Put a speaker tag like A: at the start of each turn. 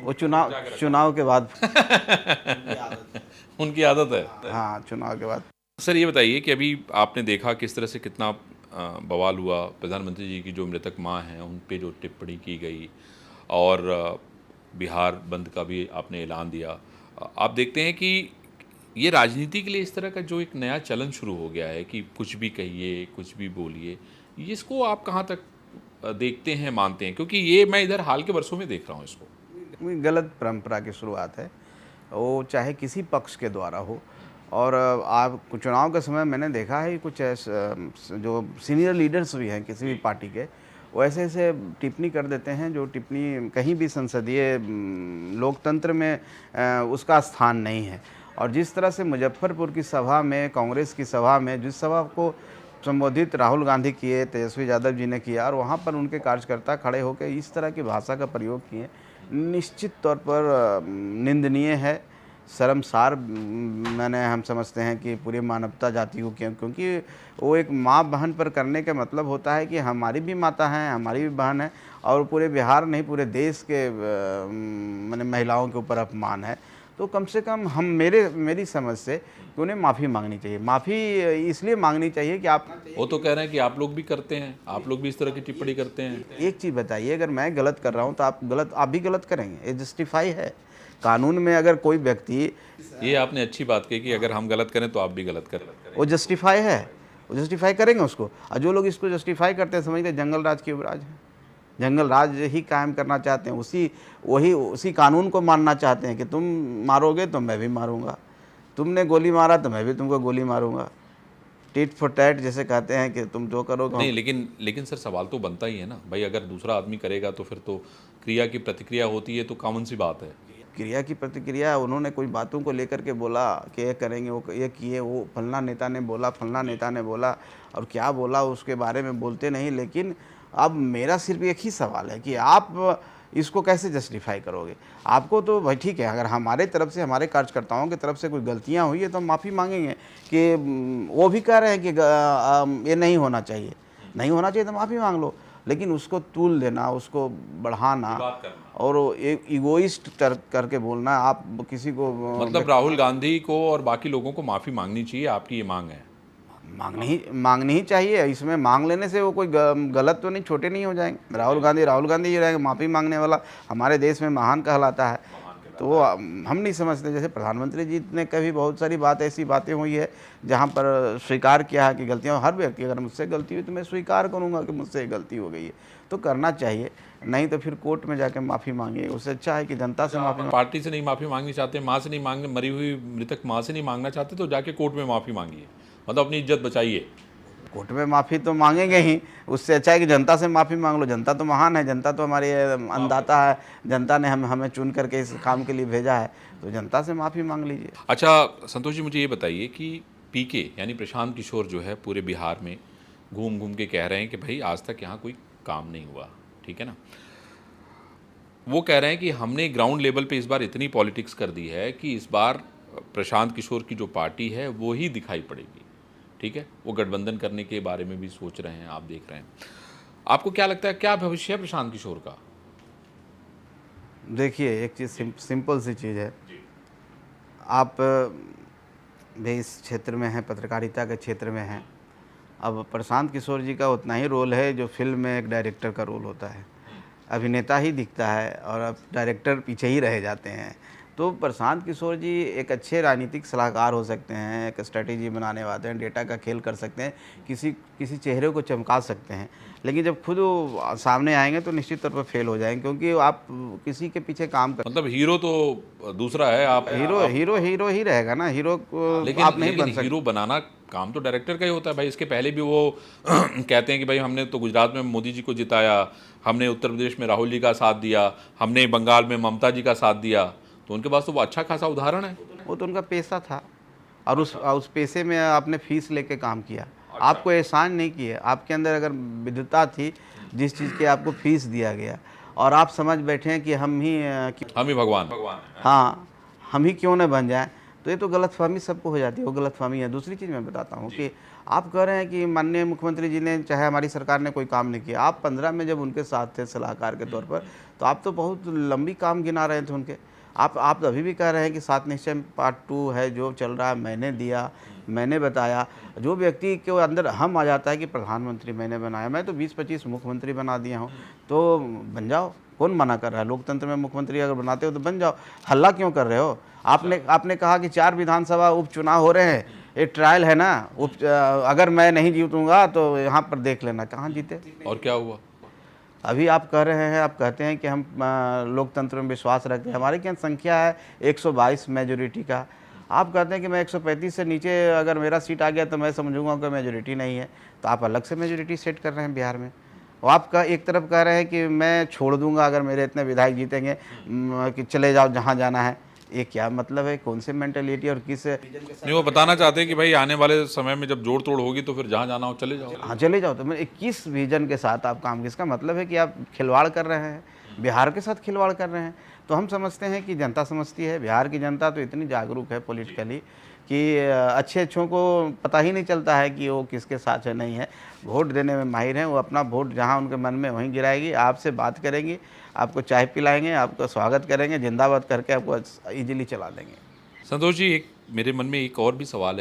A: वो चुनाव के बाद
B: उनकी आदत है।
A: हाँ, चुनाव के बाद।
B: सर ये बताइए कि अभी आपने देखा किस तरह से कितना बवाल हुआ, प्रधानमंत्री जी की जो मृतक माँ हैं उन पे जो टिप्पणी की गई, और बिहार बंद का भी आपने ऐलान दिया। आप देखते हैं कि ये राजनीति के लिए इस तरह का जो एक नया चलन शुरू हो गया है कि कुछ भी कहिए, कुछ भी बोलिए, ये इसको आप कहाँ तक देखते हैं, मानते हैं? क्योंकि ये मैं इधर हाल के वर्षों में देख रहा हूँ इसको।
A: गलत परंपरा की शुरुआत है, वो चाहे किसी पक्ष के द्वारा हो। और आप चुनाव के समय मैंने देखा है कुछ जो सीनियर लीडर्स भी हैं किसी भी पार्टी के, वो ऐसे ऐसे टिप्पणी कर देते हैं जो टिप्पणी कहीं भी संसदीय लोकतंत्र में उसका स्थान नहीं है। और जिस तरह से मुजफ्फरपुर की सभा में, कांग्रेस की सभा में, जिस सभा को संबोधित राहुल गांधी किए, तेजस्वी यादव जी ने किया, और वहाँ पर उनके कार्यकर्ता खड़े होकर इस तरह की भाषा का प्रयोग किए, निश्चित तौर पर निंदनीय है, शर्मसार। हम समझते हैं कि पूरी मानवता जाति को, क्योंकि वो एक माँ बहन पर करने का मतलब होता है कि हमारी भी माता हैं, हमारी भी बहन है, और पूरे बिहार नहीं पूरे देश के मैंने महिलाओं के ऊपर अपमान है। तो कम से कम मेरी समझ से कि उन्हें माफ़ी मांगनी चाहिए। माफ़ी इसलिए मांगनी चाहिए कि आप,
B: वो तो कह रहे हैं कि आप लोग भी करते हैं, आप लोग भी इस तरह की टिप्पणी करते हैं।
A: एक चीज़ बताइए, अगर मैं गलत कर रहा हूँ तो आप भी गलत करेंगे, ये जस्टिफाई है कानून में। अगर कोई व्यक्ति,
B: ये आपने अच्छी बात कही कि अगर हम गलत करें तो आप भी गलत करें।
A: वो जस्टिफाई है, वो जस्टिफाई करेंगे उसको। और जो लोग इसको जस्टिफाई करते हैं समझते हैं जंगल राज की युवराज है, जंगल राज ही कायम करना चाहते हैं, उसी कानून को मानना चाहते हैं कि तुम मारोगे तो मैं भी मारूंगा, तुमने गोली मारा तो मैं भी तुमको गोली मारूंगा। टिट फॉर टैट जैसे कहते हैं कि तुम जो करोगे।
B: नहीं, लेकिन सर सवाल तो बनता ही है ना भाई, अगर दूसरा आदमी करेगा तो फिर तो क्रिया की प्रतिक्रिया होती है, तो कॉमन सी बात है।
A: क्रिया की प्रतिक्रिया, उन्होंने कोई बातों को लेकर के बोला कि ये करेंगे, वो ये किए, वो फलना नेता ने बोला, फलना नेता ने बोला, और क्या बोला उसके बारे में बोलते नहीं। लेकिन अब मेरा सिर्फ एक ही सवाल है कि आप इसको कैसे जस्टिफाई करोगे? आपको तो भाई ठीक है, अगर हमारे तरफ से, हमारे कार्यकर्ताओं की तरफ से कोई गलतियां हुई है तो हम माफ़ी मांगेंगे कि वो भी कह रहे हैं कि ये नहीं होना चाहिए, नहीं होना चाहिए तो माफ़ी मांग लो। लेकिन उसको तूल देना, उसको बढ़ाना और इगोइस्ट करके बोलना, आप किसी को
B: मतलब राहुल गांधी को और बाकी लोगों को माफ़ी मांगनी चाहिए, आपकी ये मांग है?
A: मांगनी ही चाहिए। इसमें मांग लेने से वो कोई गलत तो नहीं, छोटे नहीं हो जाएंगे। राहुल गांधी ही रहेंगे, माफ़ी मांगने वाला हमारे देश में महान कहलाता है। तो हम नहीं समझते। जैसे प्रधानमंत्री जी ने कभी बहुत सारी ऐसी बातें हुई है जहाँ पर स्वीकार किया है कि गलतियाँ, हर व्यक्ति, अगर मुझसे गलती हुई तो मैं स्वीकार करूँगा कि मुझसे गलती हो गई है, तो करना चाहिए। नहीं तो फिर कोर्ट में जाकर माफ़ी मांगिए, उससे अच्छा है कि जनता से माफ़ी।
B: पार्टी से नहीं माफ़ी मांगनी चाहते, माँ से नहीं मांगने, मरी हुई मृतक माँ से नहीं मांगना चाहते, तो जाके कोर्ट में माफ़ी मांगिए, मतलब अपनी इज्जत बचाइए।
A: कोर्ट में माफ़ी तो मांगेंगे ही, उससे अच्छा है कि जनता से माफ़ी मांग लो। जनता तो महान है, जनता तो हमारी अन्नदाता है, जनता ने हमें चुन करके इस काम के लिए भेजा है, तो जनता से माफ़ी मांग लीजिए।
B: अच्छा संतोष जी, मुझे ये बताइए कि पीके यानी प्रशांत किशोर जो है पूरे बिहार में घूम घूम के कह रहे हैं कि भाई आज तक यहाँ कोई काम नहीं हुआ, ठीक है ना। वो कह रहे हैं कि हमने ग्राउंड लेवल पे इस बार इतनी पॉलिटिक्स कर दी है कि इस बार प्रशांत किशोर की जो पार्टी है वो ही दिखाई पड़ेगी, ठीक है। वो गठबंधन करने के बारे में भी सोच रहे हैं, आप देख रहे हैं। आपको क्या लगता है, क्या भविष्य है प्रशांत किशोर का?
A: देखिए, एक चीज़ सिंपल सी चीज़ है। आप भी इस क्षेत्र में हैं, पत्रकारिता के क्षेत्र में हैं। अब प्रशांत किशोर जी का उतना ही रोल है जो फिल्म में एक डायरेक्टर का रोल होता है। अभिनेता ही दिखता है और अब डायरेक्टर पीछे ही रह जाते हैं। तो प्रशांत किशोर जी एक अच्छे राजनीतिक सलाहकार हो सकते हैं, एक स्ट्रेटेजी बनाने वाले हैं, डेटा का खेल कर सकते हैं, किसी चेहरे को चमका सकते हैं। लेकिन जब खुद वो सामने आएंगे तो निश्चित तौर पर फेल हो जाएंगे, क्योंकि आप किसी के पीछे काम कर,
B: मतलब हीरो तो दूसरा है, आप
A: हीरो ही रहेगा ना। हीरो को
B: लेकिन
A: आप नहीं
B: लेकिन
A: बन सकते।
B: हीरो बनाना काम तो डायरेक्टर का ही होता है भाई। इसके पहले भी वो कहते हैं कि भाई हमने तो गुजरात में मोदी जी को जिताया, हमने उत्तर प्रदेश में राहुल जी का साथ दिया, हमने बंगाल में ममता जी का साथ दिया, तो उनके पास तो वो अच्छा खासा उदाहरण है।
A: वो तो उनका पैसा था, और उस पैसे में आपने फीस लेके काम किया। आपको एहसान नहीं किया, आपके अंदर अगर विद्वता थी, जिस चीज़ की आपको फीस दिया गया, और आप समझ बैठे हैं कि हम ही
B: भगवान।
A: हाँ, हम ही क्यों न बन जाएं, तो ये तो गलतफहमी सबको हो जाती है, वो गलतफहमी है। दूसरी चीज़ मैं बताता हूँ कि आप कह रहे हैं कि माननीय मुख्यमंत्री जी ने चाहे हमारी सरकार ने कोई काम नहीं किया, आप 15 में जब उनके साथ थे सलाहकार के तौर पर, तो आप तो बहुत लंबी काम गिना रहे थे उनके। आप अभी भी कह रहे हैं कि 7 निश्चय पार्ट 2 है जो चल रहा है, मैंने दिया, मैंने बताया। जो व्यक्ति के अंदर हम आ जाता है कि प्रधानमंत्री मैंने बनाया, मैं तो 20-25 मुख्यमंत्री बना दिया हूँ, तो बन जाओ, कौन मना कर रहा है? लोकतंत्र में मुख्यमंत्री अगर बनाते हो तो बन जाओ, हल्ला क्यों कर रहे हो? आपने कहा कि 4 विधानसभा उपचुनाव हो रहे हैं, एक ट्रायल है ना, अगर मैं नहीं जीतूंगा तो यहाँ पर देख लेना, कहाँ जीते?
B: और क्या हुआ?
A: अभी आप कह रहे हैं, आप कहते हैं कि हम लोकतंत्र में विश्वास रखते हैं। हमारी क्या संख्या है 122 मेजोरिटी का। आप कहते हैं कि मैं 135 से नीचे अगर मेरा सीट आ गया तो मैं समझूंगा कि मेजोरिटी नहीं है, तो आप अलग से मेजोरिटी सेट कर रहे हैं बिहार में। और आप एक तरफ कह रहे हैं कि मैं छोड़ दूंगा अगर मेरे इतने विधायक जीतेंगे, कि चले जाओ जहाँ जाना है। ये क्या मतलब है? कौन सी मेंटेलिटी और किस
B: नहीं, वो बताना चाहते हैं कि भाई आने वाले समय में जब जोड़ तोड़ होगी तो फिर जहाँ जाना हो चले जाओ।
A: हाँ चले जाओ। तो मैं किस विजन के साथ आप काम, इसका मतलब है कि आप खिलवाड़ कर रहे हैं, बिहार के साथ खिलवाड़ कर रहे हैं। तो हम समझते हैं कि जनता समझती है, बिहार की जनता तो इतनी जागरूक है पॉलिटिकली कि अच्छे अच्छों को पता ही नहीं चलता है कि वो किसके साथ है, नहीं है। वोट देने में माहिर हैं, वो अपना वोट जहाँ उनके मन में वहीं गिराएगी, आपसे बात करेंगी, आपको चाय पिलाएंगे, आपका स्वागत करेंगे, जिंदाबाद करके आपको ईजिली चला देंगे।
B: संतोष जी, एक मेरे मन में एक और भी सवाल है।